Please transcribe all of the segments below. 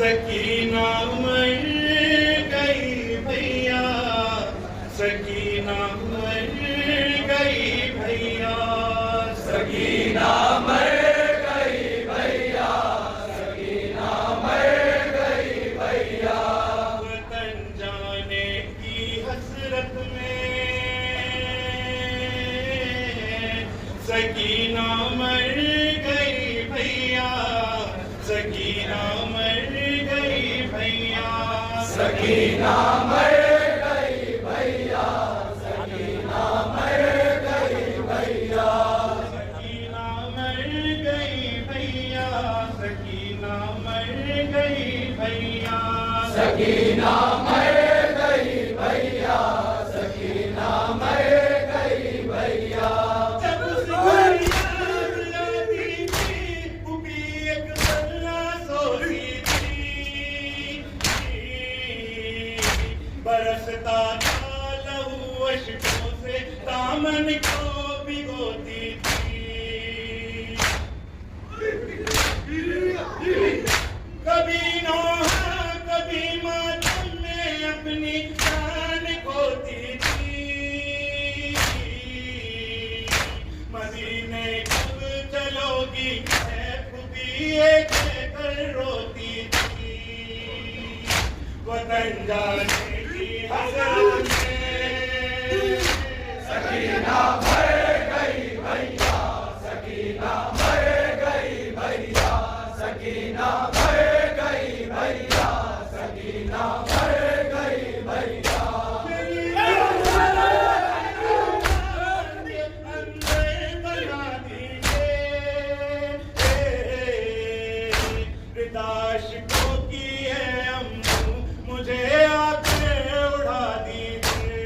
सकीना मर गई भैया, सकीना मर गई भैया, सकीना मर गई भैया, सकीना मर गई भैया। वतन जाने की हसरत में सकीना मर गई भैया, सकीना मर गई भैया, सकीना मर गई भैया, सकीना मर गई भैया। सकीना मर गई भैया, सकीना मर गई भैया, सकीना मर गई भैया, सकीना मर गई भैया। जब सिमरिया रुलाती थी, पुपी एक सन्ना सोती थी, बरसता था लहू अश्कों से दामन को भिगोती थी। कभी नौहा कभी मातम में अपनी जान खोती थी। मदीने कब चलोगी है पुपी कहकर रोती थी। वतन जाने की हसरत में सकीना मर गई भैया, सकीना मर गई भैया, सकीना मर गई भैया, सकीना मर गई भैया। अंदर बना दीजिए रिदाशकों की है अम्मू, मुझे आके उड़ा दीजिए।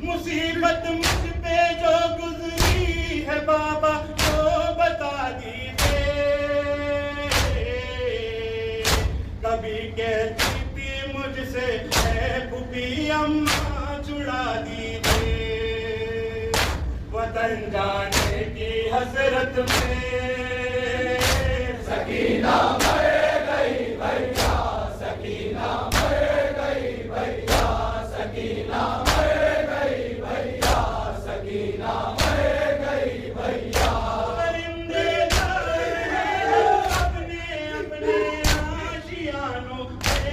मुसीबत मुझ पे जो गुजरी है बाबा तो बता दीजिए। कभी कहती थी मुझसे है पुपी अम्मा छुड़ा दीजिए। वतन जाने की हसरत में सकीना मर गई भैया, सकीना मर गई भैया, सकीना मर गई भैया, सकीना मर गई भैया। परिंदे जा रहे हैं अपने अपने आशियानों पे,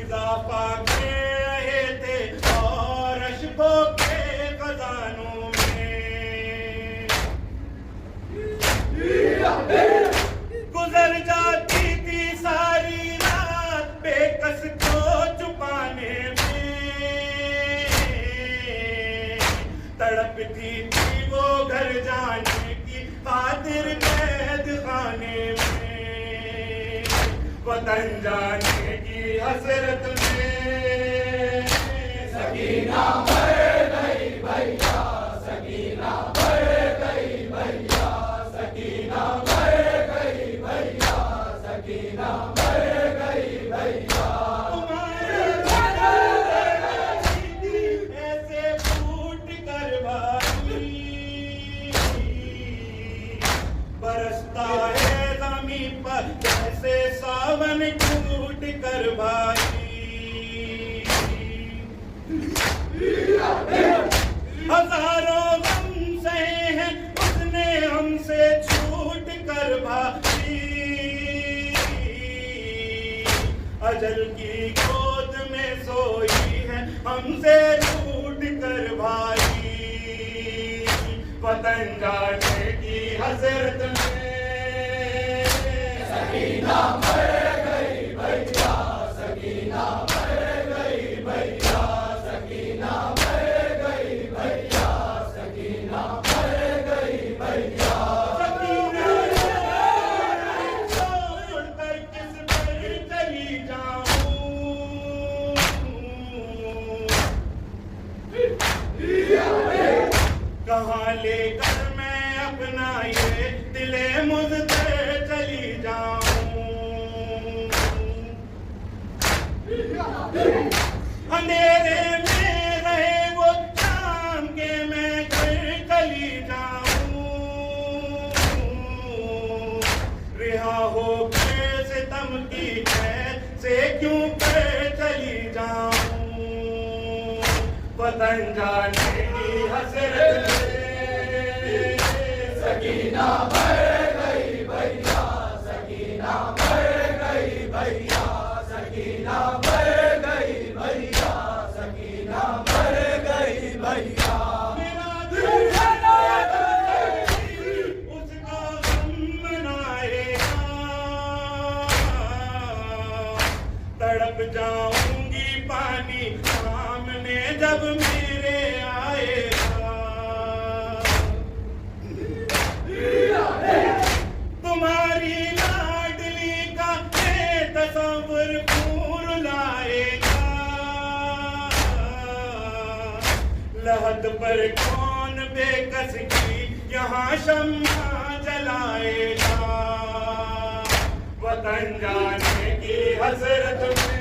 इजाफा कर रहे थे और अशकों के खजानों में। गुजर जाती थी सारी रात बेकस को छुपाने में, तड़पती थी वो घर जाने की खातिर कैद खाने में। वतन जाने की हसरत में सकीना मर गई भैया, सकीना मर गई भैया, सकीना मर गई भैया, सकीना मर गई भैया। ऐसे फूट कर भाई बरसता है ज़मीं पर जैसे सावन टूट कर भाई। हजारों गम सहे हैं उसने हमसे छूट कर भाई। अजल की गोद में सोई है हमसे रूठ कर भाई। वतन जाने की हसरत में सकीना मर गई भैया, सकीना मर गई भैया, सकीना मर गई भैया, सकीना मर गई भैया। छोड़कर किस पर चली जाऊं, कहाँ लेकर मैं अपना ये दिले मुझसे चली जाऊं। अंधेरे में रहे वो शाम के मैं घर चली जाऊं। वतन जाने की हसरत में सकीना मर गई भैया, सकीना मर गई भैया, सकीना मर गई भैया, सकीना मर गई भैया। मेरा दिल उसका गम मनाएगा, तड़प जाऊंगी पानी सामने जब मेरे आएगा। तुम्हारी लाडली का ये तस्वीर पूर लाएगा, लहद पर कौन बेकस की यहाँ शम्मा जलाएगा। वतन जाने की हसरत में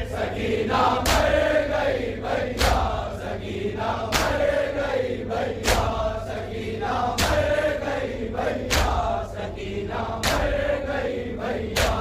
सकीना मर गई भैया, सकीना मर गई भैया, सकीना मर गई भैया, सकीना मर गई भैया।